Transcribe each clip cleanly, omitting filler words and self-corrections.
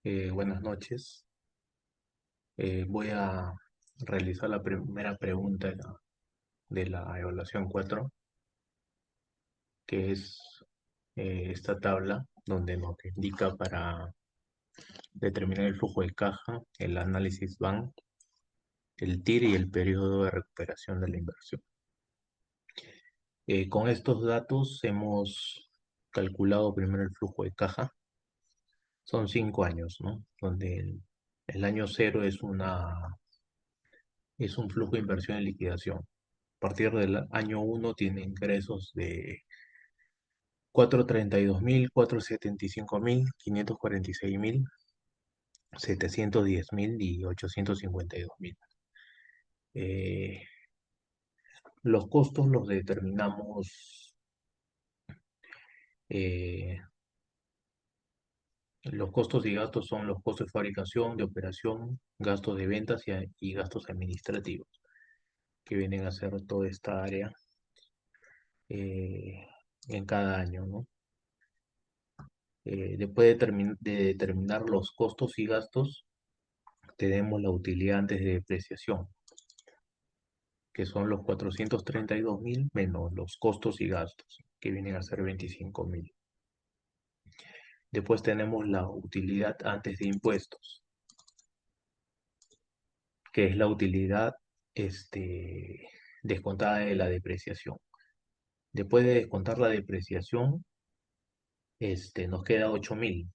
Buenas noches. Voy a realizar la primera pregunta de la evaluación 4, que es esta tabla donde nos indica para determinar el flujo de caja, el análisis BAN, el TIR y el periodo de recuperación de la inversión. Con estos datos hemos calculado primero el flujo de caja. Son 5 años, ¿no? Donde el año cero es un flujo de inversión y liquidación. A partir del año uno tiene ingresos de 432.000, 475.000, 546.000, 710.000 y 852.000. Eh, los costos los determinamos, eh, los costos y gastos son los costos de fabricación, de operación, gastos de ventas y gastos administrativos, que vienen a ser toda esta área eh, en cada año, ¿no? Después de determinar los costos y gastos, tenemos la utilidad antes de depreciación, que son los 432.000 menos los costos y gastos, que vienen a ser 25.000. Después tenemos la utilidad antes de impuestos, que es la utilidad descontada de la depreciación. Después de descontar la depreciación, nos queda 8.000.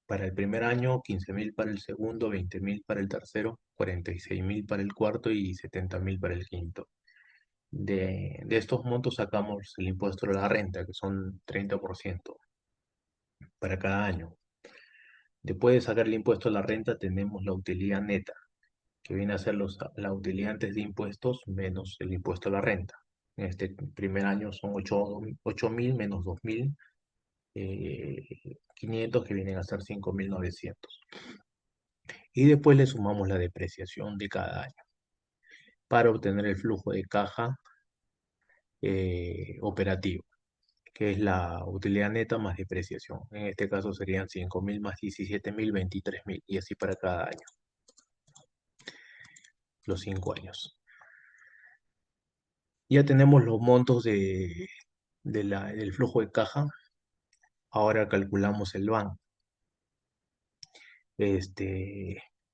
Para el primer año, 15.000 para el segundo, 20.000 para el tercero, 46.000 para el cuarto y 70.000 para el quinto. De estos montos sacamos el impuesto a la renta, que son 30% para cada año. Después de sacar el impuesto a la renta, tenemos la utilidad neta, que viene a ser la utilidad antes de impuestos menos el impuesto a la renta. En este primer año son 8.000 menos 2.000, 500, que vienen a ser 5.900. Y después le sumamos la depreciación de cada año para obtener el flujo de caja operativo, que es la utilidad neta más depreciación. En este caso serían 5.000 más 17.000, 23.000, y así para cada año, los 5 años. Ya tenemos los montos del flujo de caja. Ahora calculamos el BAN.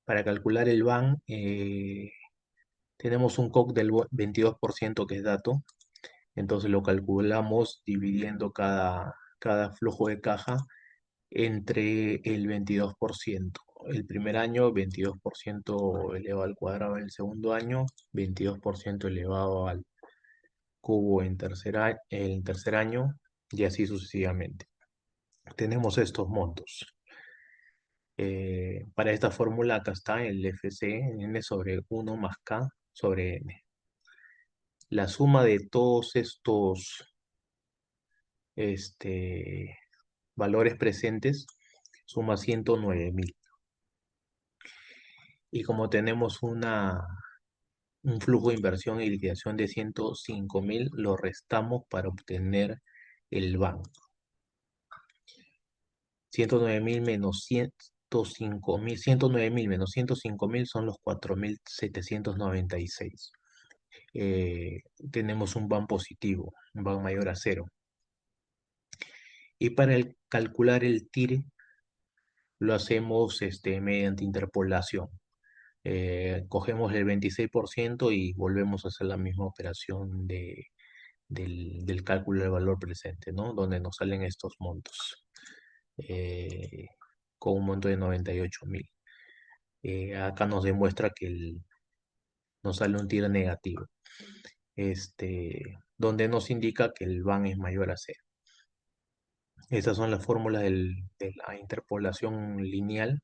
Para calcular el BAN, tenemos un COC del 22%, que es dato. Entonces lo calculamos dividiendo cada flujo de caja entre el 22%. El primer año, 22% elevado al cuadrado. El segundo año, 22% elevado al cubo en el tercer año, y así sucesivamente. Tenemos estos montos. Para esta fórmula acá está el FC, N sobre 1 más K sobre N. La suma de todos estos valores presentes suma 109.000. Y como tenemos un flujo de inversión y liquidación de 105.000, lo restamos para obtener el BAN. 109.000 menos 105.000, 109.000 menos 105.000 son los 4.796. Tenemos un BAN positivo, un BAN mayor a cero. Y para calcular el TIR lo hacemos mediante interpolación. Cogemos el 26% y volvemos a hacer la misma operación del cálculo del valor presente, ¿no? Donde nos salen estos montos, eh, con un monto de 98.000. Acá nos demuestra que nos sale un TIR negativo, donde nos indica que el BAN es mayor a cero. Estas son las fórmulas de la interpolación lineal,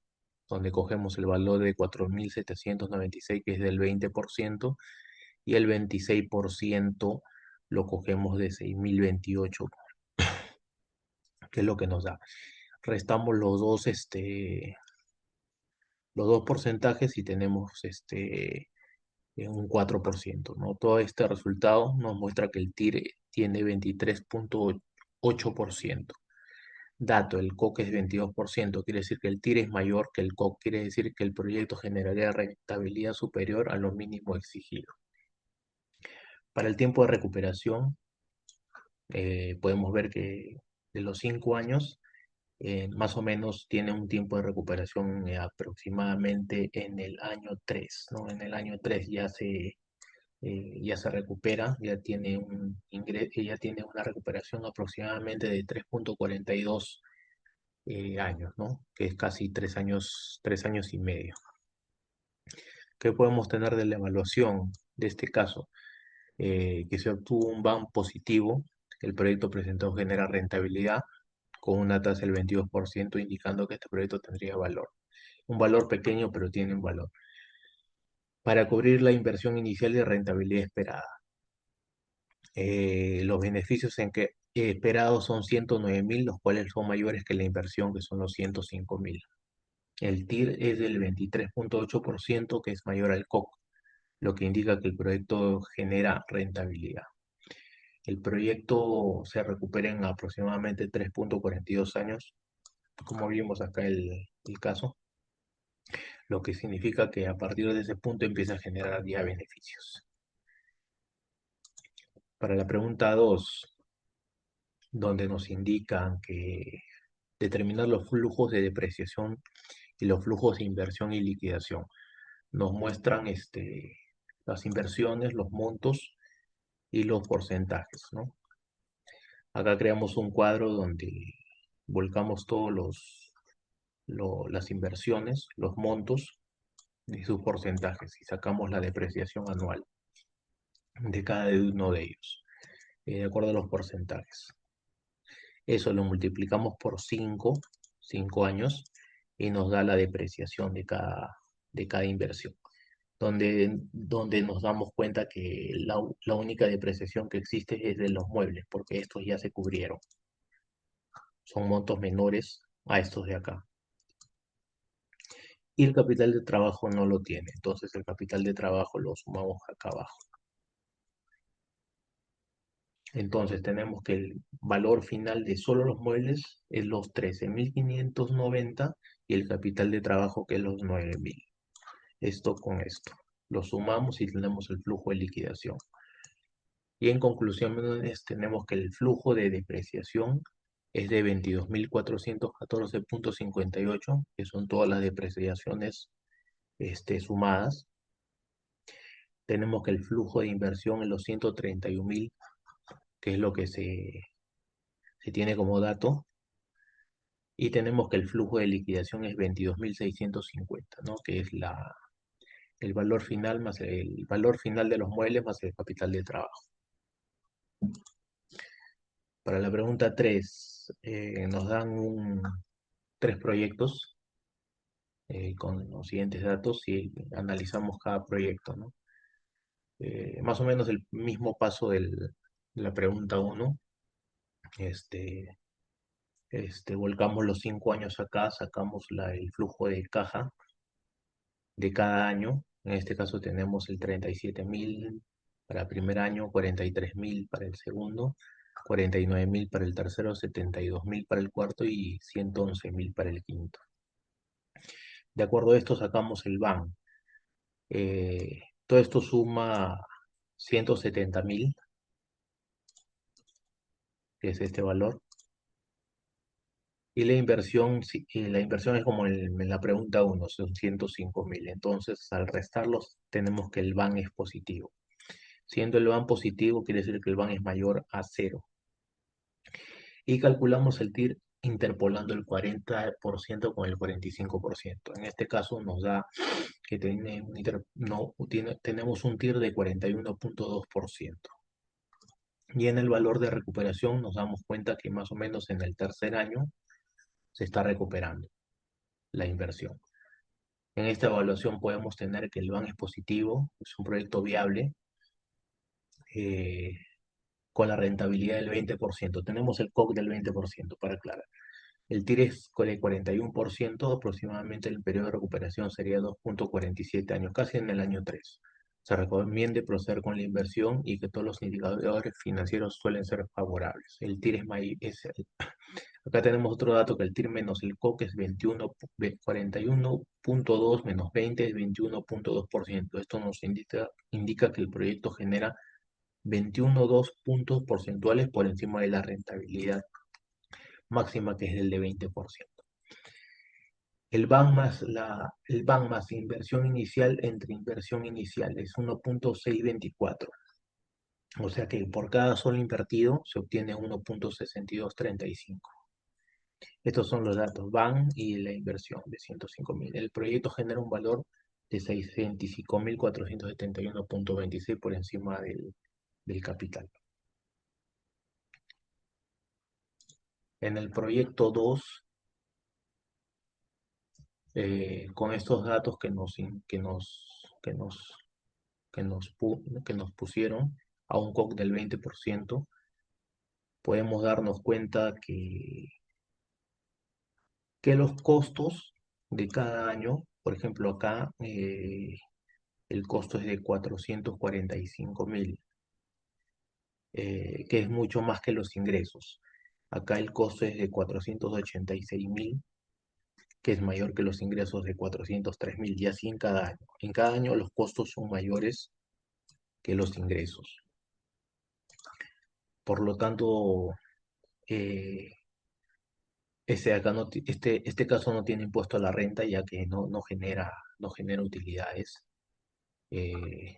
donde cogemos el valor de 4.796, que es del 20%, y el 26% lo cogemos de 6.028, que es lo que nos da. Restamos los dos porcentajes y tenemos un 4%, ¿no? Todo este resultado nos muestra que el TIR tiene 23.8%. Dato, el COC es 22%, quiere decir que el TIR es mayor que el COC, quiere decir que el proyecto generaría rentabilidad superior a lo mínimo exigido. Para el tiempo de recuperación, podemos ver que de los 5 años, más o menos tiene un tiempo de recuperación aproximadamente en el año 3, ¿no? En el año 3 ya se recupera, ya tiene ya tiene una recuperación aproximadamente de 3,42 años, ¿no? Que es casi 3 años y medio. ¿Qué podemos tener de la evaluación de este caso? Que se obtuvo un BAM positivo, el proyecto presentado genera rentabilidad con una tasa del 22%, indicando que este proyecto tendría valor. Un valor pequeño, pero tiene un valor. Para cubrir la inversión inicial y rentabilidad esperada. Los beneficios esperados son 109.000, los cuales son mayores que la inversión, que son los 105.000. El TIR es del 23,8%, que es mayor al COC, lo que indica que el proyecto genera rentabilidad. El proyecto se recupera en aproximadamente 3,42 años, como vimos acá el caso, lo que significa que a partir de ese punto empieza a generar ya beneficios. Para la pregunta 2, donde nos indican que determinar los flujos de depreciación y los flujos de inversión y liquidación. Nos muestran las inversiones, los montos y los porcentajes, ¿no? Acá creamos un cuadro donde volcamos todos las inversiones, los montos y sus porcentajes y sacamos la depreciación anual de cada uno de ellos, de acuerdo a los porcentajes. Eso lo multiplicamos por 5 años, y nos da la depreciación de cada inversión, donde nos damos cuenta que la única depreciación que existe es de los muebles, porque estos ya se cubrieron. Son montos menores a estos de acá. Y el capital de trabajo no lo tiene, entonces el capital de trabajo lo sumamos acá abajo. Entonces tenemos que el valor final de solo los muebles es los 13.590 y el capital de trabajo que es los 9.000. Esto con esto. Lo sumamos y tenemos el flujo de liquidación. Y en conclusión tenemos que el flujo de depreciación es de 22.414,58, que son todas las depreciaciones sumadas. Tenemos que el flujo de inversión es los 131.000, que es lo que se tiene como dato. Y tenemos que el flujo de liquidación es 22.650, ¿no? Que es el valor final más el valor final de los muebles más el capital de trabajo. Para la pregunta 3, nos dan 3 proyectos con los siguientes datos y analizamos cada proyecto, ¿no? Más o menos el mismo paso de la pregunta 1. Volcamos los 5 años acá, sacamos el flujo de caja de cada año. En este caso tenemos el 37.000 para el primer año, 43.000 para el segundo, 49.000 para el tercero, 72.000 para el cuarto y 111.000 para el quinto. De acuerdo a esto sacamos el BAN. Todo esto suma 170.000, que es este valor. Y la inversión es como en la pregunta 1, son 105.000. Entonces, al restarlos, tenemos que el BAN es positivo. Siendo el BAN positivo, quiere decir que el BAN es mayor a 0. Y calculamos el TIR interpolando el 40% con el 45%. En este caso nos da que tenemos un TIR de 41,2%. Y en el valor de recuperación nos damos cuenta que más o menos en el tercer año se está recuperando la inversión. En esta evaluación podemos tener que el BAN es positivo, es un proyecto viable, con la rentabilidad del 20%. Tenemos el COC del 20%, para aclarar. El TIR es del 41%, aproximadamente el periodo de recuperación sería 2,47 años, casi en el año 3. Se recomienda proceder con la inversión y que todos los indicadores financieros suelen ser favorables. El TIR Acá tenemos otro dato que el TIR menos el COC es 41.2 menos 20 es 21.2%. Esto nos indica que el proyecto genera 21.2 puntos porcentuales por encima de la rentabilidad máxima, que es el de 20%. El BAN más inversión inicial entre inversión inicial es 1.624. O sea que por cada sol invertido se obtiene 1.6235. Estos son los datos BAN y la inversión de 105.000. El proyecto genera un valor de 65.471.26 por encima del capital. En el proyecto 2, con estos datos que nos pusieron a un COC del 20%, podemos darnos cuenta que los costos de cada año, por ejemplo acá, el costo es de 445.000, que es mucho más que los ingresos. Acá el costo es de 486.000, que es mayor que los ingresos de 403.000, y así en cada año. En cada año los costos son mayores que los ingresos. Por lo tanto, eh, este caso no tiene impuesto a la renta, ya que no genera utilidades. Eh,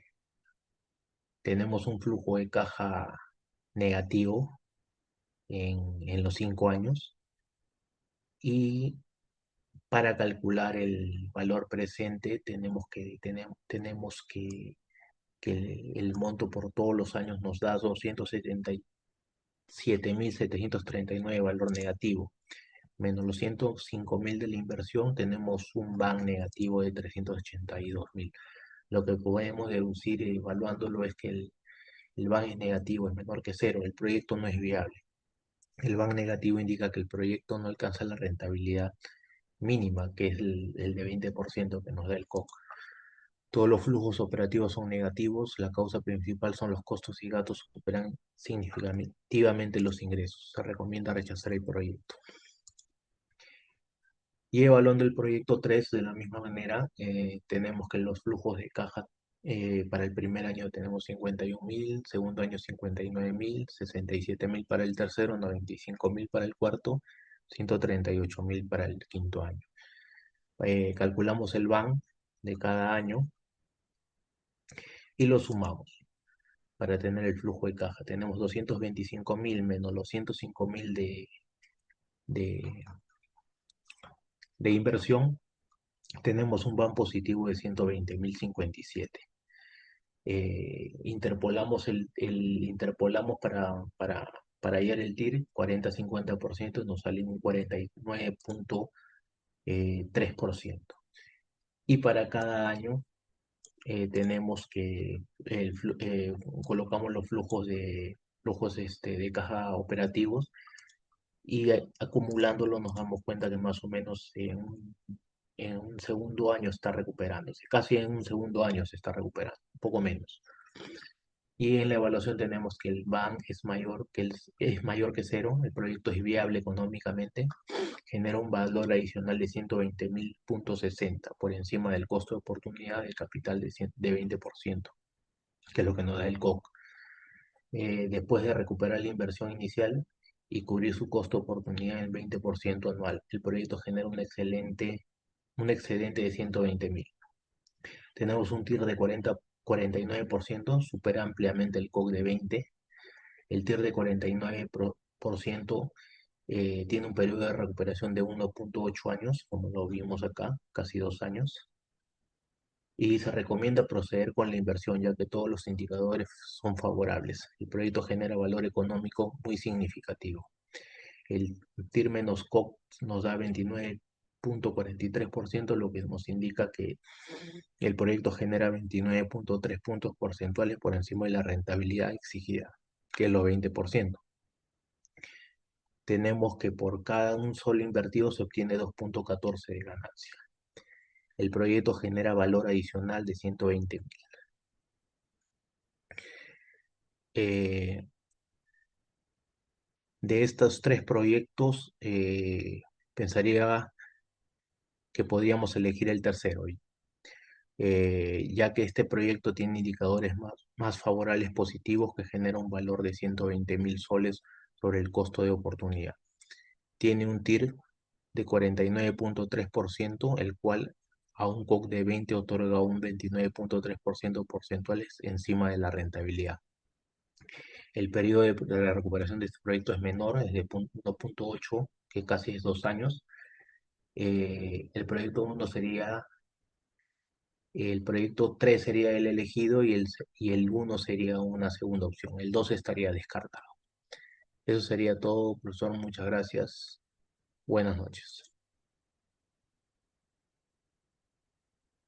Tenemos un flujo de caja negativo en los 5 años, y para calcular el valor presente tenemos que el monto por todos los años nos da 277.739 valor negativo, menos los 105.000 de la inversión, tenemos un BAN negativo de 382.000. Lo que podemos deducir evaluándolo es que el BAN es negativo, es menor que cero, el proyecto no es viable. El BAN negativo indica que el proyecto no alcanza la rentabilidad mínima, que es el de 20% que nos da el COC. Todos los flujos operativos son negativos, la causa principal son los costos y gastos que superan significativamente los ingresos. Se recomienda rechazar el proyecto. Y evaluando el proyecto 3 de la misma manera, tenemos que los flujos de caja, para el primer año tenemos 51.000, segundo año 59.000, 67.000 para el tercero, 95.000 para el cuarto, 138.000 para el quinto año. Calculamos el BAN de cada año y lo sumamos para tener el flujo de caja. Tenemos 225.000 menos los 105.000 de, de inversión. Tenemos un BAN positivo de 120.057. Interpolamos para hallar el TIR 40-50%, nos sale un 49.3%. Y para cada año tenemos que colocamos los flujos de caja operativos, y acumulándolo nos damos cuenta que más o menos en un segundo año está recuperándose, casi en un segundo año se está recuperando, un poco menos. Y en la evaluación tenemos que el BAN es mayor que cero, el proyecto es viable económicamente, genera un valor adicional de 120.000.60 por encima del costo de oportunidad del capital de 20%, que es lo que nos da el COC. Después de recuperar la inversión inicial y cubrir su costo de oportunidad en 20% anual, el proyecto genera un excedente de 120.000. Tenemos un TIR de 49%, supera ampliamente el COC de 20. El TIR de 49% tiene un periodo de recuperación de 1.8 años, como lo vimos acá, casi 2 años. Y se recomienda proceder con la inversión, ya que todos los indicadores son favorables. El proyecto genera valor económico muy significativo. El TIR menos COC nos da 29.43%, lo que nos indica que el proyecto genera 29.3 puntos porcentuales por encima de la rentabilidad exigida, que es los 20%. Tenemos que por cada un sol invertido se obtiene 2.14 de ganancia. El proyecto genera valor adicional de 120.000. De estos tres proyectos, pensaría que podríamos elegir el tercero, ya que este proyecto tiene indicadores más favorables positivos que genera un valor de 120.000 soles sobre el costo de oportunidad. Tiene un TIR de 49,3%, el cual a un COC de 20 otorga un 29,3% porcentuales encima de la rentabilidad. El periodo de la recuperación de este proyecto es menor, es de 1,8, que casi es 2 años. El proyecto 3 sería el elegido y el 1 sería una segunda opción. El 2 estaría descartado. Eso sería todo, profesor. Muchas gracias. Buenas noches.